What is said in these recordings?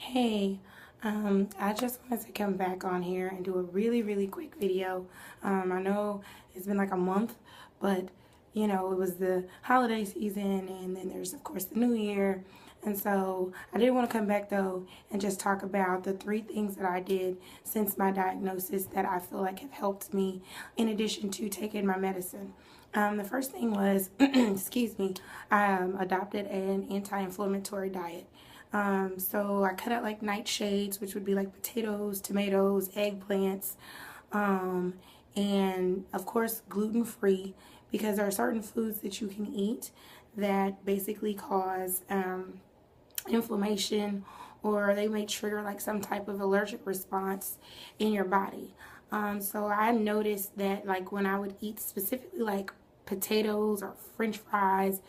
Hey, I just wanted to come back on here and do a really quick video. I know it's been like a month, but it was the holiday season and then there's of course the new year. And so I did want to come back though and just talk about the three things that I did since my diagnosis that I feel like have helped me in addition to taking my medicine. The first thing was, excuse me, I adopted an anti-inflammatory diet. So I cut out like nightshades, which would be like potatoes, tomatoes, eggplants, and of course gluten-free, because there are certain foods that you can eat that basically cause inflammation, or they may trigger like some type of allergic response in your body. So I noticed that like when I would eat specifically like potatoes or french fries,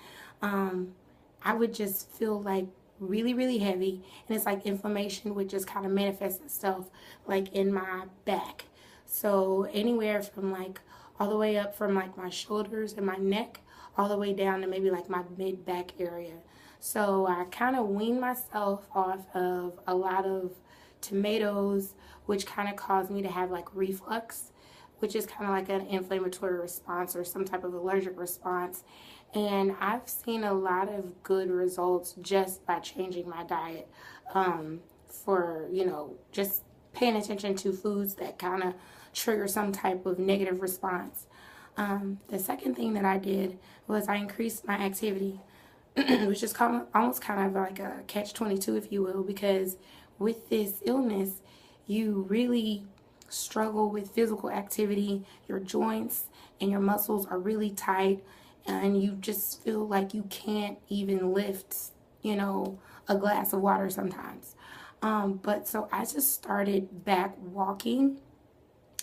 I would just feel like really heavy, and it's like inflammation would just kind of manifest itself like in my back. So anywhere from like all the way up from like my shoulders and my neck all the way down to maybe like my mid back area. So I kind of weaned myself off of a lot of tomatoes, which kind of caused me to have like reflux, which is kind of like an inflammatory response or some type of allergic response. And I've seen a lot of good results just by changing my diet, for, just paying attention to foods that kind of trigger some type of negative response. The second thing that I did was I increased my activity, which is almost kind of like a catch-22, if you will, because with this illness, you really struggle with physical activity. Your joints and your muscles are really tight, and you just feel like you can't even lift, a glass of water sometimes. But so I just started back walking,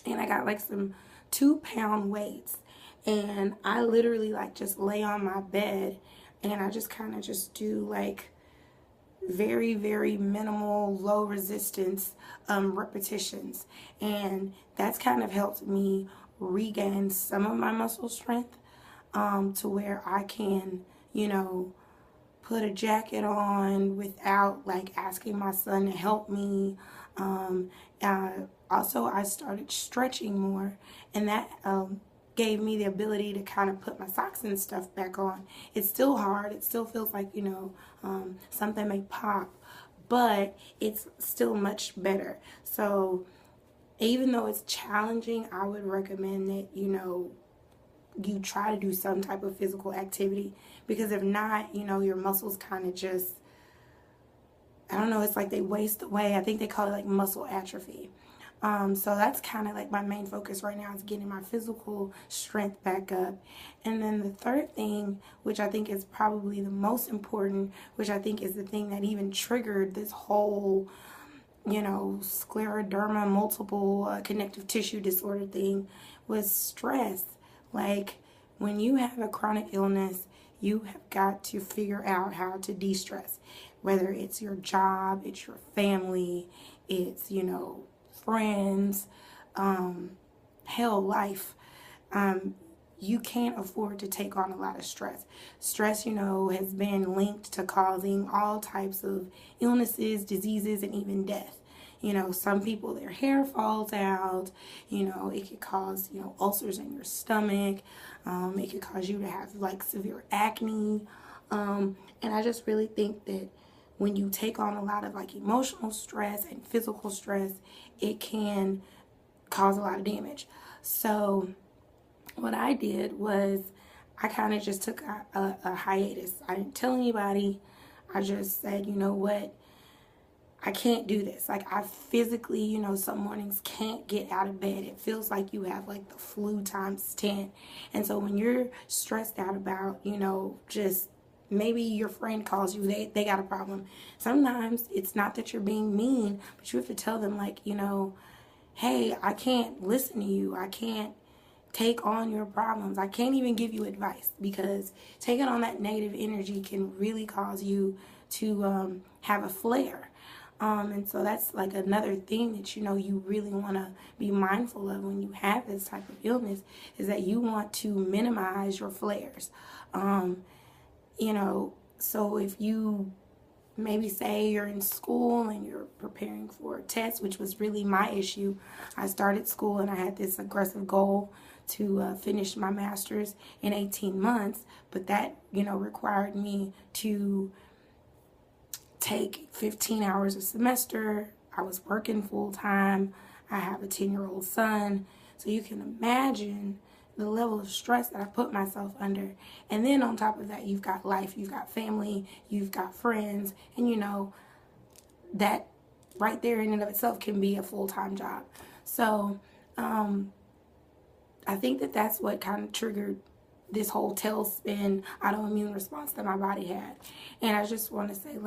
and I got like some 2-pound weights, and I literally like just lay on my bed and I just kind of just do like very minimal low resistance repetitions, and that's kind of helped me regain some of my muscle strength, to where I can put a jacket on without like asking my son to help me. Also I started stretching more, and that gave me the ability to kind of put my socks and stuff back on. It's still hard. It still feels like, something may pop, but it's still much better. So even though it's challenging, I would recommend that, you try to do some type of physical activity, because if not, your muscles kind of just, I don't know, it's like they waste away. I think they call it like muscle atrophy. So that's kind of like my main focus right now, is getting my physical strength back up. And then the third thing, which I think is probably the most important, which I think is the thing that even triggered this whole, scleroderma, multiple connective tissue disorder thing, was stress. Like when you have a chronic illness, you have got to figure out how to de-stress, whether it's your job, it's your family, it's, friends, hell, life. You can't afford to take on a lot of stress. Stress, has been linked to causing all types of illnesses, diseases, and even death. Some people, their hair falls out. It could cause, ulcers in your stomach. It could cause you to have like severe acne. And I just really think that when you take on a lot of like emotional stress and physical stress, it can cause a lot of damage. So what I did was I kind of just took a hiatus. I didn't tell anybody. I just said, you know what? I can't do this. Like I physically, some mornings can't get out of bed. It feels like you have like the flu times 10. And so when you're stressed out about, just maybe your friend calls you, they got a problem. Sometimes it's not that you're being mean, but you have to tell them like, hey, I can't listen to you. I can't take on your problems. I can't even give you advice, because taking on that negative energy can really cause you to have a flare. And so that's like another thing that, you really want to be mindful of when you have this type of illness, is that you want to minimize your flares. So if you maybe say you're in school and you're preparing for a test, which was really my issue. I started school and I had this aggressive goal to finish my master's in 18 months, but that, required me to take 15 hours a semester. I was working full time. I have a 10-year-old son. So you can imagine the level of stress that I put myself under. And then on top of that, you've got life, you've got family, you've got friends, and that right there in and of itself can be a full-time job. So I think that that's what kind of triggered this whole tailspin autoimmune response that my body had. And I just want to say,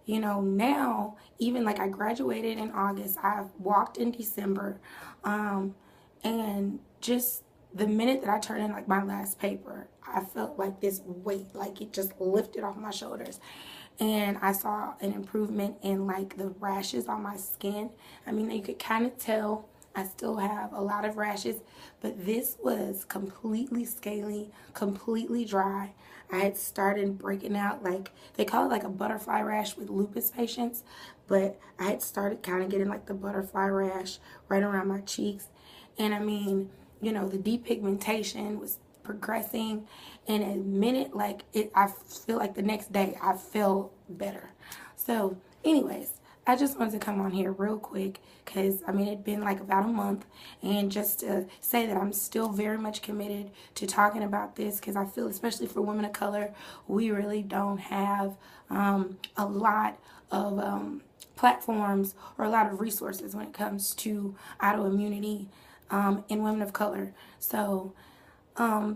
now, even like I graduated in August, I walked in December, and just the minute that I turned in like my last paper, I felt like this weight, like it just lifted off my shoulders. And I saw an improvement in like the rashes on my skin. I mean, you could kind of tell I still have a lot of rashes, but this was completely scaly, completely dry. I had started breaking out, like they call it like a butterfly rash with lupus patients, but I had started kind of getting like the butterfly rash right around my cheeks. And I mean, the depigmentation was progressing, and a minute, I feel like the next day I feel better. So anyways, I just wanted to come on here real quick because, it'd been like about a month, and just to say that I'm still very much committed to talking about this, because I feel, especially for women of color, we really don't have a lot of platforms or a lot of resources when it comes to autoimmunity in women of color. So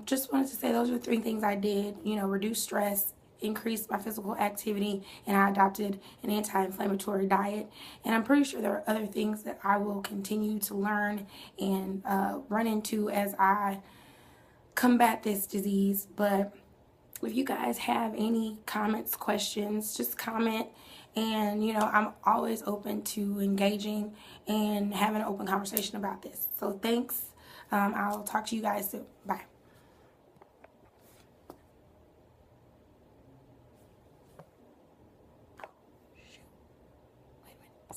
just wanted to say those are 3 things I did. Reduce stress, increase my physical activity, and I adopted an anti-inflammatory diet. And I'm pretty sure there are other things that I will continue to learn and run into as I combat this disease. But if you guys have any comments, questions, just comment. And I'm always open to engaging and having an open conversation about this. So thanks. I'll talk to you guys soon. Bye.